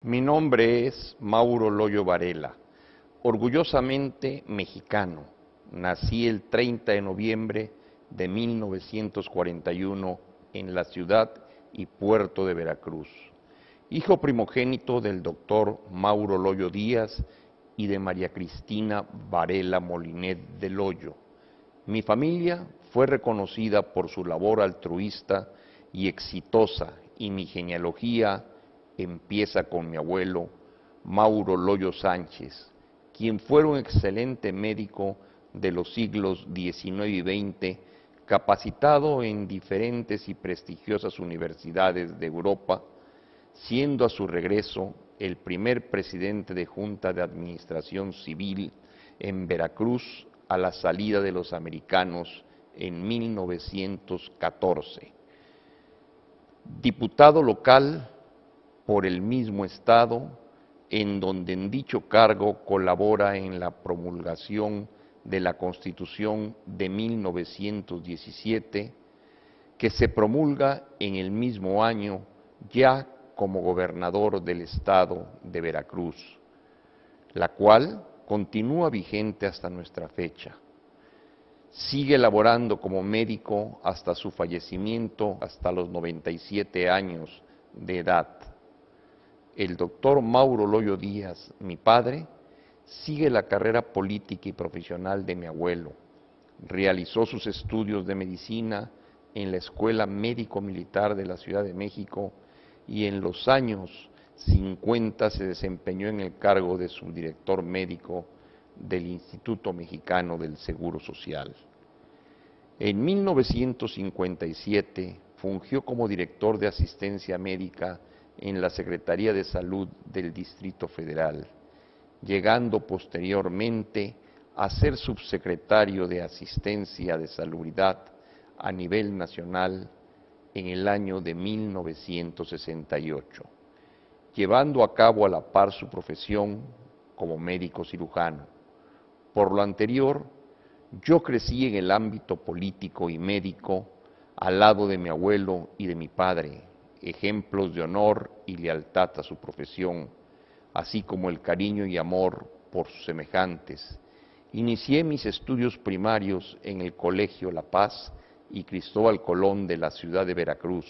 Mi nombre es Mauro Loyo Varela, orgullosamente mexicano. Nací el 30 de noviembre de 1941 en la ciudad y puerto de Veracruz. Hijo primogénito del doctor Mauro Loyo Díaz y de María Cristina Varela Molinet de Loyo. Mi familia fue reconocida por su labor altruista y exitosa, y mi genealogía empieza con mi abuelo Mauro Loyo Sánchez, quien fue un excelente médico de los siglos XIX y XX, capacitado en diferentes y prestigiosas universidades de Europa, siendo a su regreso el primer presidente de Junta de Administración Civil en Veracruz a la salida de los americanos en 1914. Diputado local por el mismo estado, en donde en dicho cargo colabora en la promulgación de la Constitución de 1917, que se promulga en el mismo año ya como gobernador del estado de Veracruz, la cual continúa vigente hasta nuestra fecha. Sigue laborando como médico hasta su fallecimiento, hasta los 97 años de edad. El doctor Mauro Loyo Díaz, mi padre, sigue la carrera política y profesional de mi abuelo. Realizó sus estudios de medicina en la Escuela Médico Militar de la Ciudad de México y en los años 50 se desempeñó en el cargo de subdirector médico del Instituto Mexicano del Seguro Social. En 1957 fungió como director de asistencia médica en la Secretaría de Salud del Distrito Federal, llegando posteriormente a ser subsecretario de Asistencia de Salubridad a nivel nacional en el año de 1968, llevando a cabo a la par su profesión como médico cirujano. Por lo anterior, yo crecí en el ámbito político y médico al lado de mi abuelo y de mi padre, ejemplos de honor y lealtad a su profesión, así como el cariño y amor por sus semejantes. Inicié mis estudios primarios en el Colegio La Paz y Cristóbal Colón de la ciudad de Veracruz.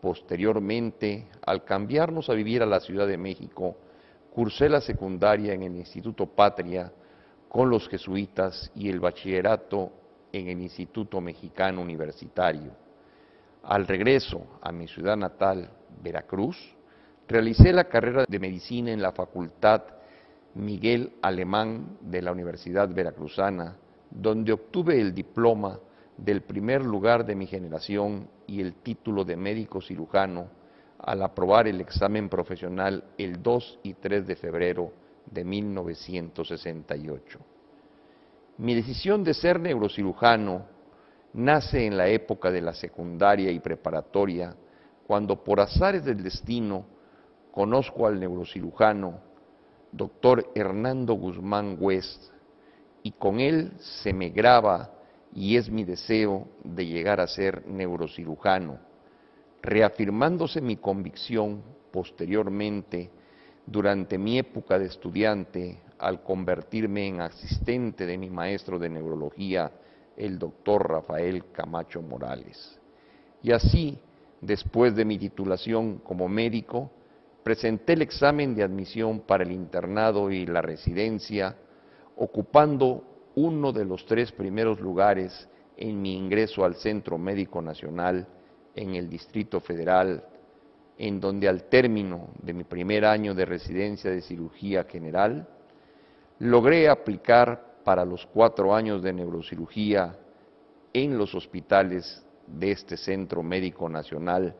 Posteriormente, al cambiarnos a vivir a la Ciudad de México, cursé la secundaria en el Instituto Patria con los jesuitas y el bachillerato en el Instituto Mexicano Universitario. Al regreso a mi ciudad natal, Veracruz, realicé la carrera de medicina en la Facultad Miguel Alemán de la Universidad Veracruzana, donde obtuve el diploma del primer lugar de mi generación y el título de médico cirujano al aprobar el examen profesional el 2 y 3 de febrero de 1968. Mi decisión de ser neurocirujano nace en la época de la secundaria y preparatoria, cuando por azares del destino conozco al neurocirujano doctor Hernando Guzmán West, y con él se me graba y es mi deseo de llegar a ser neurocirujano, reafirmándose mi convicción posteriormente durante mi época de estudiante al convertirme en asistente de mi maestro de neurología, el doctor Rafael Camacho Morales. Y así, después de mi titulación como médico, presenté el examen de admisión para el internado y la residencia, ocupando uno de los 3 primeros lugares en mi ingreso al Centro Médico Nacional en el Distrito Federal, en donde al término de mi primer año de residencia de cirugía general, logré aplicar para los 4 años de neurocirugía en los hospitales de este Centro Médico Nacional,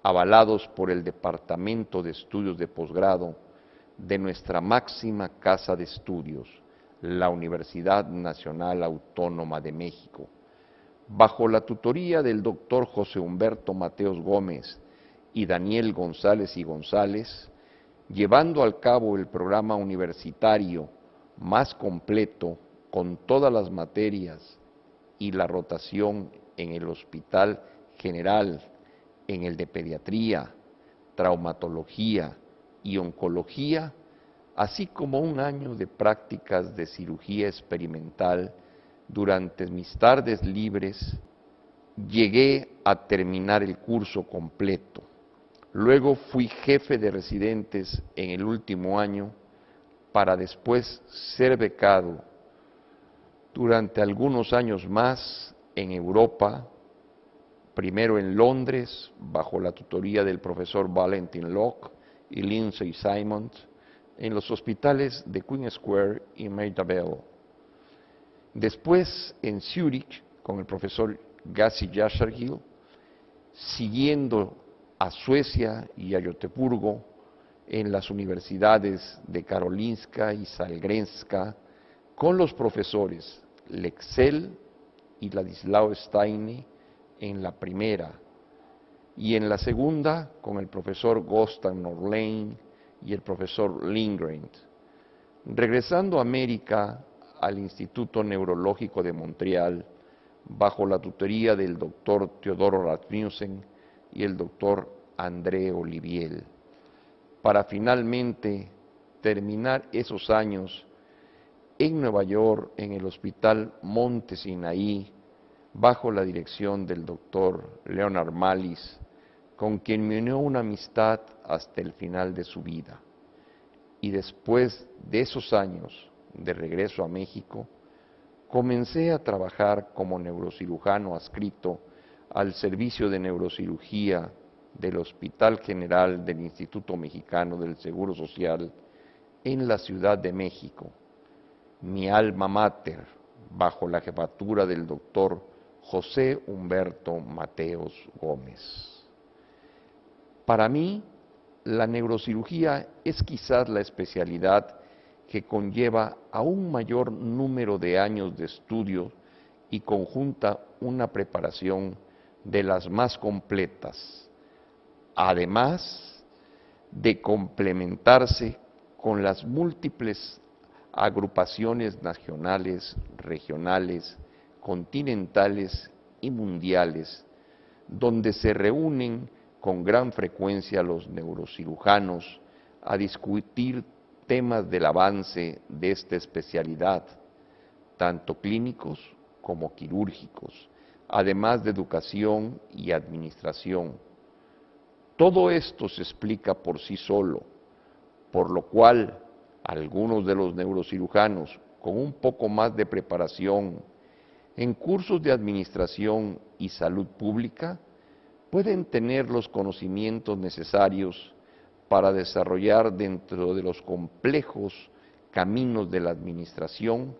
avalados por el Departamento de Estudios de Posgrado de nuestra máxima casa de estudios, la Universidad Nacional Autónoma de México, bajo la tutoría del doctor José Humberto Mateos Gómez y Daniel González y González, llevando al cabo el programa universitario más completo con todas las materias y la rotación en el Hospital General, en el de Pediatría, Traumatología, y oncología, así como un año de prácticas de cirugía experimental. Durante mis tardes libres llegué a terminar el curso completo. Luego fui jefe de residentes en el último año para después ser becado durante algunos años más en Europa, primero en Londres, bajo la tutoría del profesor Valentin Locke y Lindsay Simons, en los hospitales de Queen Square y Maida Vale. Después en Zúrich, con el profesor Gassi Yashargil, siguiendo a Suecia y a Göteborgo en las universidades de Karolinska y Sahlgrenska, con los profesores Lexell y Ladislao Steine en la primera, y en la segunda con el profesor Gostan Norlén y el profesor Lindgren. Regresando a América, al Instituto Neurológico de Montreal, bajo la tutoría del doctor Teodoro Rasmussen y el doctor André Olivier, para finalmente terminar esos años en Nueva York, en el Hospital Monte Sinaí, bajo la dirección del doctor Leonard Mallis, con quien me unió una amistad hasta el final de su vida. Y después de esos años de regreso a México, comencé a trabajar como neurocirujano adscrito al Servicio de Neurocirugía del Hospital General del Instituto Mexicano del Seguro Social en la Ciudad de México, mi alma mater, bajo la jefatura del doctor José Humberto Mateos Gómez. Para mí, la neurocirugía es quizás la especialidad que conlleva a un mayor número de años de estudio y conjunta una preparación de las más completas, además de complementarse con las múltiples agrupaciones nacionales, regionales, continentales y mundiales, donde se reúnen con gran frecuencia los neurocirujanos a discutir temas del avance de esta especialidad, tanto clínicos como quirúrgicos, además de educación y administración. Todo esto se explica por sí solo, por lo cual algunos de los neurocirujanos con un poco más de preparación en cursos de administración y salud pública pueden tener los conocimientos necesarios para desarrollar dentro de los complejos caminos de la administración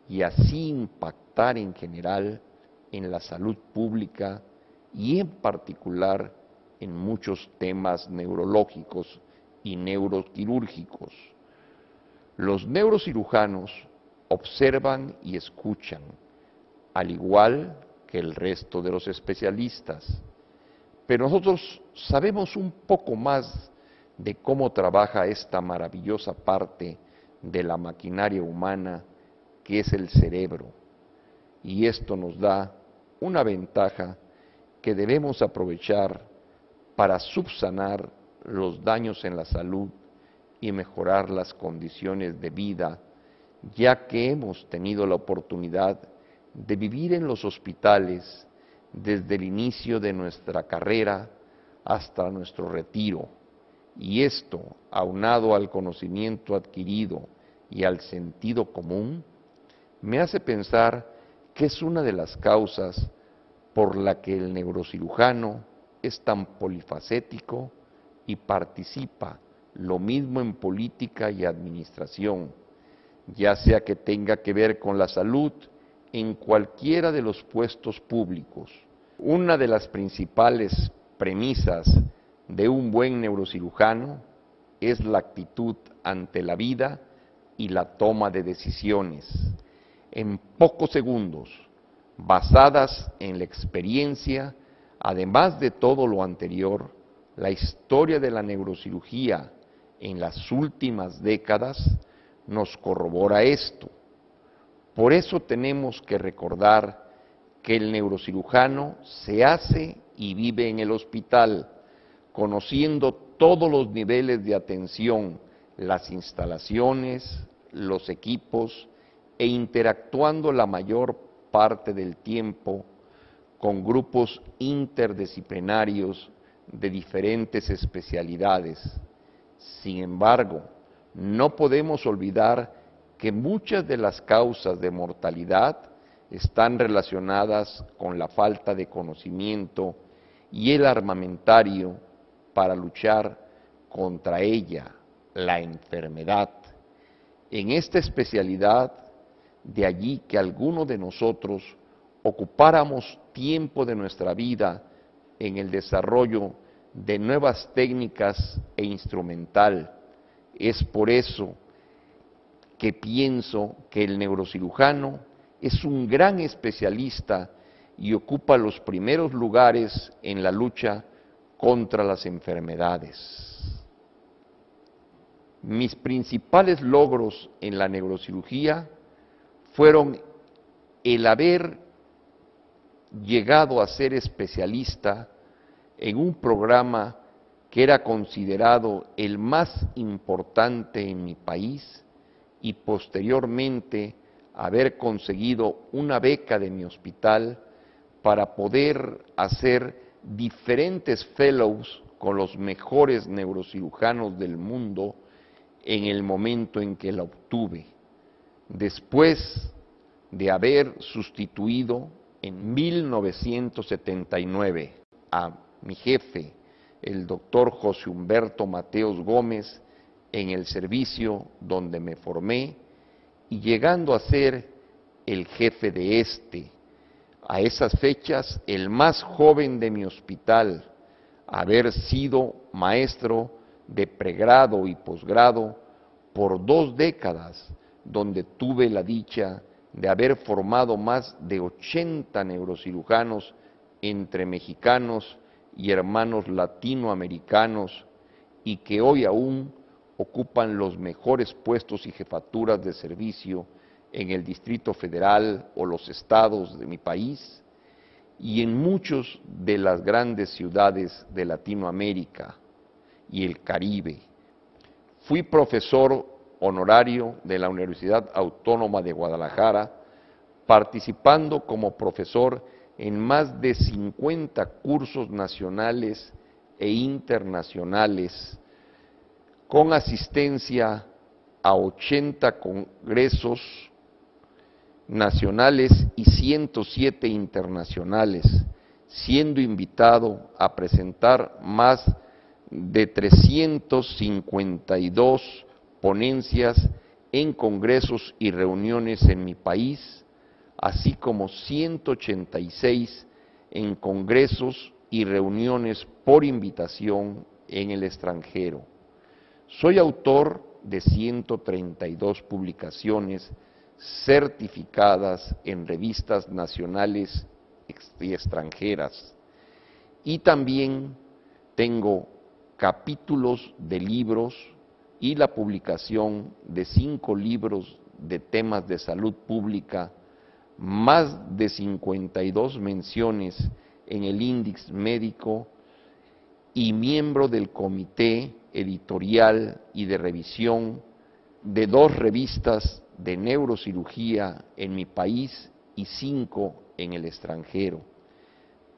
y así impactar en general en la salud pública y en particular en muchos temas neurológicos y neuroquirúrgicos. Los neurocirujanos observan y escuchan, al igual que el resto de los especialistas, pero nosotros sabemos un poco más de cómo trabaja esta maravillosa parte de la maquinaria humana que es el cerebro, y esto nos da una ventaja que debemos aprovechar para subsanar los daños en la salud y mejorar las condiciones de vida, ya que hemos tenido la oportunidad de vivir en los hospitales desde el inicio de nuestra carrera hasta nuestro retiro, y esto, aunado al conocimiento adquirido y al sentido común, me hace pensar que es una de las causas por la que el neurocirujano es tan polifacético y participa lo mismo en política y administración, ya sea que tenga que ver con la salud en cualquiera de los puestos públicos. Una de las principales premisas de un buen neurocirujano es la actitud ante la vida y la toma de decisiones, en pocos segundos, basadas en la experiencia. Además de todo lo anterior, la historia de la neurocirugía en las últimas décadas nos corrobora esto. Por eso tenemos que recordar que el neurocirujano se hace y vive en el hospital, conociendo todos los niveles de atención, las instalaciones, los equipos e interactuando la mayor parte del tiempo con grupos interdisciplinarios de diferentes especialidades. Sin embargo, no podemos olvidar que muchas de las causas de mortalidad están relacionadas con la falta de conocimiento y el armamentario para luchar contra ella, la enfermedad. En esta especialidad, de allí que algunos de nosotros ocupáramos tiempo de nuestra vida en el desarrollo de nuevas técnicas e instrumental. Es por eso que pienso que el neurocirujano es un gran especialista y ocupa los primeros lugares en la lucha contra las enfermedades. Mis principales logros en la neurocirugía fueron el haber llegado a ser especialista en un programa que era considerado el más importante en mi país y posteriormente haber conseguido una beca de mi hospital para poder hacer diferentes fellows con los mejores neurocirujanos del mundo en el momento en que la obtuve. Después de haber sustituido en 1979 a mi jefe, el doctor José Humberto Mateos Gómez, en el servicio donde me formé, y llegando a ser el jefe de a esas fechas el más joven de mi hospital, haber sido maestro de pregrado y posgrado por 2 décadas, donde tuve la dicha de haber formado más de 80 neurocirujanos entre mexicanos y hermanos latinoamericanos y que hoy aún ocupan los mejores puestos y jefaturas de servicio en el Distrito Federal o los estados de mi país y en muchas de las grandes ciudades de Latinoamérica y el Caribe. Fui profesor honorario de la Universidad Autónoma de Guadalajara, participando como profesor en más de 50 cursos nacionales e internacionales, con asistencia a 80 congresos nacionales y 107 internacionales, siendo invitado a presentar más de 352 ponencias en congresos y reuniones en mi país, así como 186 en congresos y reuniones por invitación en el extranjero. Soy autor de 132 publicaciones certificadas en revistas nacionales y extranjeras, y también tengo capítulos de libros y la publicación de 5 libros de temas de salud pública, más de 52 menciones en el índice médico y miembro del comité editorial y de revisión de 2 revistas de neurocirugía en mi país y 5 en el extranjero.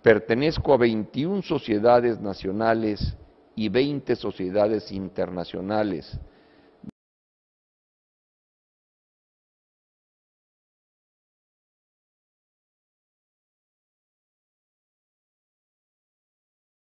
Pertenezco a 21 sociedades nacionales y 20 sociedades internacionales,